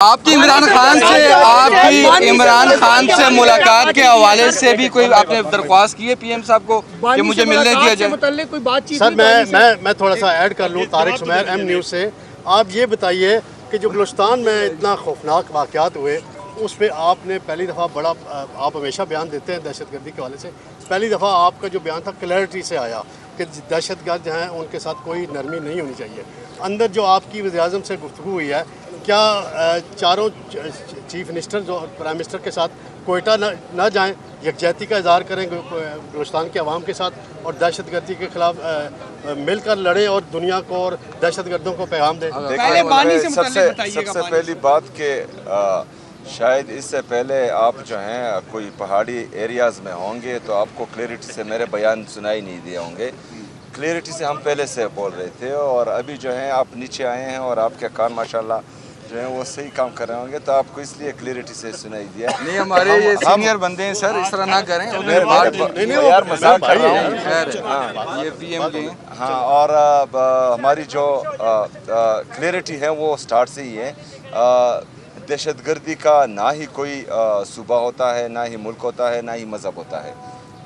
आपकी इमरान खान से मुलाकात के हवाले से भी कोई आपने दरख्वास्त की है पीएम साहब को कि मुझे मिलने दिया जाए? कोई बातचीत? सर मैं थोड़ा सा ऐड कर लूँ तारिक सुमैर एम न्यूज़ से। आप ये बताइए कि जो बलूचिस्तान में इतना खौफनाक वाक़यात हुए उस पर आपने पहली दफ़ा बड़ा, आप हमेशा बयान देते हैं दहशतगर्दी के हवाले से, पहली दफ़ा आपका जो बयान था क्लैरिटी से आया कि दहशतगर्द हैं उनके साथ कोई नरमी नहीं होनी चाहिए। अंदर जो आपकी वज़ीर-ए-आज़म से गुफ्तगू हुई है, क्या चारों चीफ मिनिस्टर जो प्राइम मिनिस्टर के साथ कोयटा न जाएं, यकजहती का इज़हार करें बलूचिस्तान के अवाम के साथ और दहशतगर्दी के ख़िलाफ़ मिलकर लड़ें और दुनिया को और दहशतगर्दों को पैगाम दें? सबसे पहली बात कि शायद इससे पहले आप जो हैं कोई पहाड़ी एरियाज़ में होंगे तो आपको क्लैरिटी से मेरे बयान सुनाई नहीं दिए होंगे। क्लैरिटी से हम पहले से बोल रहे थे और अभी जो हैं आप नीचे आए हैं और आपके कान माशाल्लाह जो है वो सही काम कर रहे होंगे तो आपको इसलिए क्लैरिटी से सुनाई दिया। नहीं, हमारे ये सीनियर बंदे हैं सर, इस तरह ना करें। यार मजाक कर रहा हूँ, ये पीएम के हैं। हाँ, और हमारी जो क्लैरिटी है वो स्टार्ट से ही है। दहशतगर्दी का ना ही कोई सूबा होता है, ना ही मुल्क होता है, ना ही मज़हब होता है।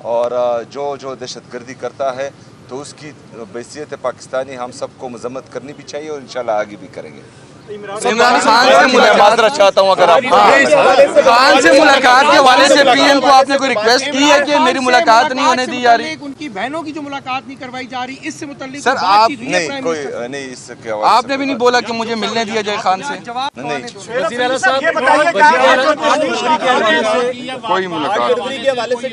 और जो दहशतगर्दी करता है तो उसकी बैसियत पाकिस्तानी हम सबको मजम्मत करनी भी चाहिए और इंशाल्लाह आगे भी करेंगे। इमरान खान से मुलाकात चाहता हूँ, अगर आप खान से मुलाकात के हवाले से पीएम को आपने कोई रिक्वेस्ट की है कि मेरी मुलाकात नहीं होने दी जा रही? उनकी बहनों की जो मुलाकात नहीं करवाई जा रही, इससे मुताल्लिक सर आप नहीं कोई नहीं इसके आपने भी नहीं बोला कि मुझे मिलने दिया जाए खान से? कोई मुलाकात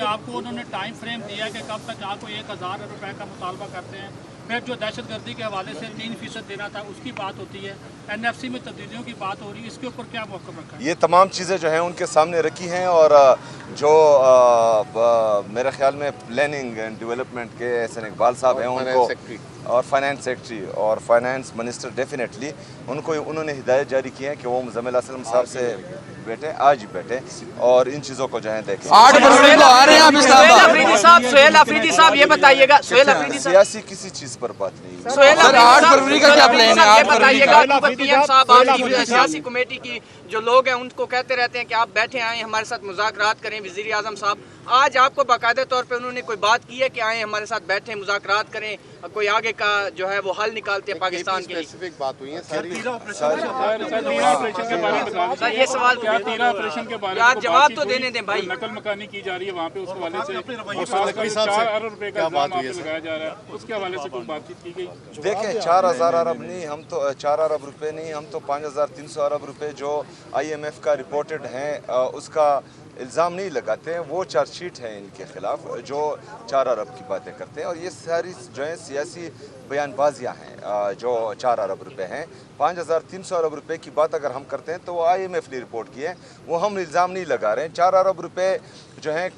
आपको उन्होंने टाइम फ्रेम दिया कि कब तक आपको 1000 रुपए का मुतालबा करते हैं। फिर जो दहशतगर्दी के हवाले से 3% देना था उसकी बात होती है, NFC में तब्दीलियों की बात हो रही है, इसके ऊपर क्या मौक़िफ़ रखा है? ये तमाम चीज़ें जो हैं उनके सामने रखी हैं और जो मेरे ख्याल में प्लानिंग एंड डेवलपमेंट के एहसन इकबाल साहब हैं उनको और फाइनेंस सेक्रेटरी और फाइनेंस मिनिस्टर डेफिनेटली उन्होंने हिदायत जारी की है कि वो मुज़म्मिल असलम साहब से बैठे, आज ही बैठे और इन चीज़ों को जो है देखें। 8 फरवरी को आ रहे हैं आप इस्लामाबाद। सुहेल अफरीदी साहब ये बताइएगा, सुहेल अफरीदी साहब सियासी किसी चीज़ पर बात नहीं है। सुहेल सर 8 फरवरी का क्या प्लान है? 8 फरवरी का पीएम साहब आपकी सियासी कमेटी की जो लोग हैं उनको कहते रहते हैं कि आप बैठे आए हमारे साथ मुज़ाकरात करें। वज़ीर आज़म साहब आज आपको बाकायदा तौर पे उन्होंने कोई बात की है कि आए हमारे साथ बैठे मुज़ाकरात करें, कोई आगे का जो है वो हल निकालते हैं पाकिस्तान के लिए? स्पेसिफिक बात हुई है सर ये सवाल यार जवाब तो देने दें भाई। नकल मकानी की जा रही है वहाँ पे, उसके हवाले से नकवी साहब 4 अरब रुपए का क्या बात हुई है लगाया जा रहा है, उसके हवाले से कोई बातचीत की गई? देखें 4000 अरब नहीं, हम तो 4 अरब रुपए नहीं, हम तो 5300 अरब रुपए जो IMF का रिपोर्टेड हैं उसका इल्ज़ाम नहीं लगाते हैं। वो चार्जशीट है इनके ख़िलाफ़ जो 4 अरब की बातें करते हैं और ये सारी जो है सियासी बयानबाजियाँ हैं। जो 4 अरब रुपए हैं, 5300 अरब रुपए की बात अगर हम करते हैं तो वो IMF ने रिपोर्ट की है, वो हम इल्ज़ाम नहीं लगा रहे हैं। 4 अरब रुपए जो हैं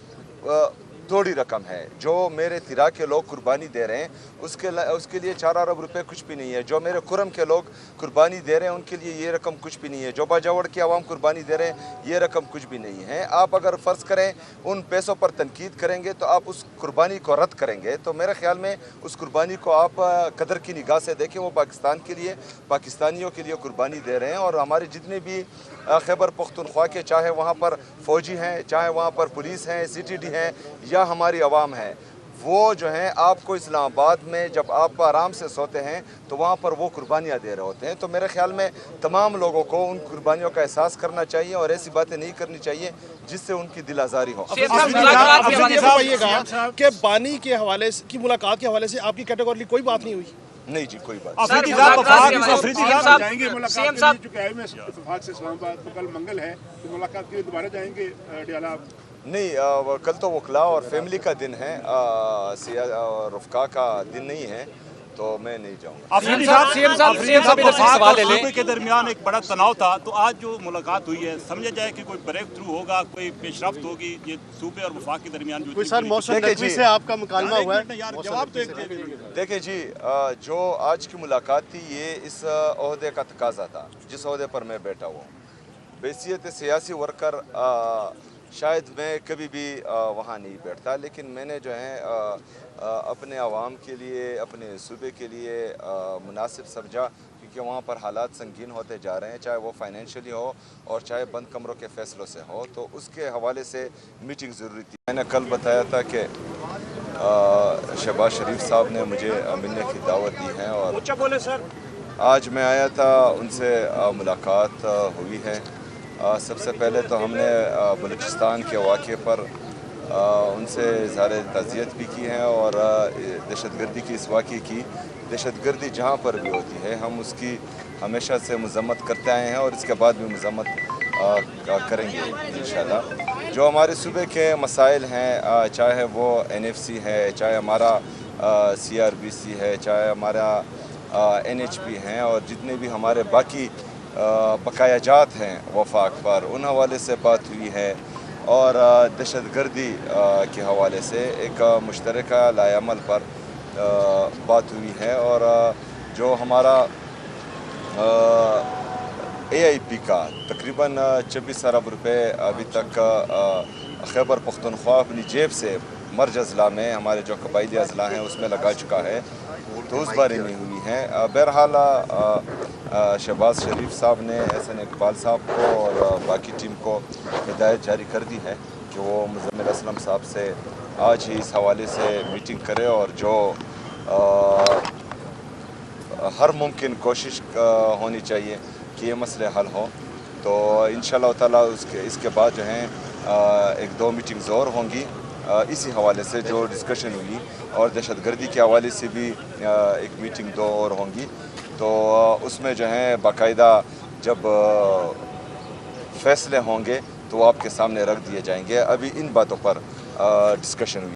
थोड़ी रकम है, जो मेरे तिरा के लोग कुर्बानी दे रहे हैं उसके लिए 4 अरब रुपए कुछ भी नहीं है। जो मेरे कुरम के लोग कुर्बानी दे रहे हैं उनके लिए ये रकम कुछ भी नहीं है। जो बाजावड़ की आवाम कुर्बानी दे रहे हैं ये रकम कुछ भी नहीं है। आप अगर फ़र्ज़ करें उन पैसों पर तनकीद करेंगे तो आप उस कुर्बानी को रद्द करेंगे, तो मेरे ख्याल में उस कुर्बानी को आप कदर की निगाह से देखें। वो पाकिस्तान के लिए, पाकिस्तानियों के लिए कुर्बानी दे रहे हैं और हमारे जितने भी खैबर पख्तूनख्वा के, चाहे वहाँ पर फ़ौजी हैं, चाहे वहाँ पर पुलिस हैं, CTD हैं या हमारी आवाम है, वो जो हैं आपको इस्लामाबाद में जब आप आराम से सोते हैं तो वहाँ पर वो कुर्बानियाँ दे रहे होते हैं। तो मेरे ख्याल में तमाम लोगों को उन कुर्बानियों का एहसास करना चाहिए और ऐसी बातें नहीं करनी चाहिए जिससे उनकी दिल आज़ारी हो। कि बानी के हवाले की मुलाकात के हवाले से आपकी कैटेगरी कोई बात नहीं हुई? नहीं जी, कोई बात कल मंगल है तो मुलाकात के लिए दोबारा जाएंगे डियाला? नहीं, कल तो वकला और फैमिली का दिन है, रफ़का का दिन नहीं है, तो मैं नहीं जाऊँगा। सूबे के दरमियान एक बड़ा तनाव था, तो आज जो मुलाकात हुई है समझा जाए कि कोई ब्रेक थ्रू होगा, कोई पेशरफ्त होगी ये सूबे और वफाक के दरमियान जो सर मौसम नकवी से आपका मुकालमा हुआ है? जवाब तो देखिए जी, जो आज की मुलाकात थी ये इस ओहदे का तकाजा था जिस ओहदे पर मैं बैठा हुआ हूँ। बैसियत सियासी वर्कर शायद मैं कभी भी वहाँ नहीं बैठता, लेकिन मैंने जो है अपने आवाम के लिए, अपने सूबे के लिए मुनासिब समझा کیونکہ وہاں پر حالات سنگین ہوتے جا رہے ہیں، چاہے وہ فائنینشلی ہو اور چاہے بند کمروں کے فیصلوں سے ہو، تو اس کے حوالے سے میٹنگ ضروری تھی۔ میں نے کل بتایا تھا کہ شہباز شریف صاحب نے مجھے ملنے کی دعوت دی ہے اور آج میں آیا تھا، ان سے ملاقات ہوئی ہے۔ سب سے پہلے تو ہم نے بلوچستان کے واقعے پر ان سے اظہار تعزیت بھی کی ہے اور دہشت گردی کی اس واقعے کی، دہشت گردی جہاں پر بھی ہوتی ہے ہم اس کی ہمیشہ سے مذمت کرتے آئے ہیں اور اس کے بعد بھی مذمت کریں گے انشاءاللہ۔ جو ہمارے صوبے کے مسائل ہیں، چاہے وہ NFC ہے، چاہے ہمارا CRBC ہے، چاہے ہمارا NHP ہیں، اور جتنے بھی ہمارے باقی بقایا جات ہیں وفاق پر، ان حوالے سے بات ہوئی ہے اور دہشت گردی کے حوالے سے ایک مشترکہ لائحہ عمل پر بات ہوئی ہے، اور جو ہمارا AIP کا تقریباً 24 ارب روپے ابھی تک خیبر پختونخوا اپنی جیب سے مرج اضلاع میں، ہمارے جو قبائلی اضلاع ہیں اس میں لگا چکا ہے، تو اس بارے میں ہوئی ہیں۔ بہرحال شہباز شریف صاحب نے احسن اقبال صاحب کو اور باقی ٹیم کو ہدایت جاری کر دی ہے کہ وہ مزمل اسلم صاحب سے آج ہی اس حوالے سے میٹنگ کرے اور جو ہر ممکن کوشش ہونی چاہیے کہ یہ مسئلے حل ہوں، تو انشاءاللہ تعالیٰ اس کے بعد جو ہیں 1-2 میٹنگز اور ہوں گی اسی حوالے سے جو ڈسکشن ہوئی، اور دہشت گردی کے حوالے سے بھی 1 میٹنگ 2 اور ہوں گی، تو اس میں جو ہیں باقاعدہ جب فیصلے ہوں گے تو وہ آپ کے سامنے رکھ دیے جائیں گے۔ ابھی ان باتوں پر ڈسکشن ہوئی۔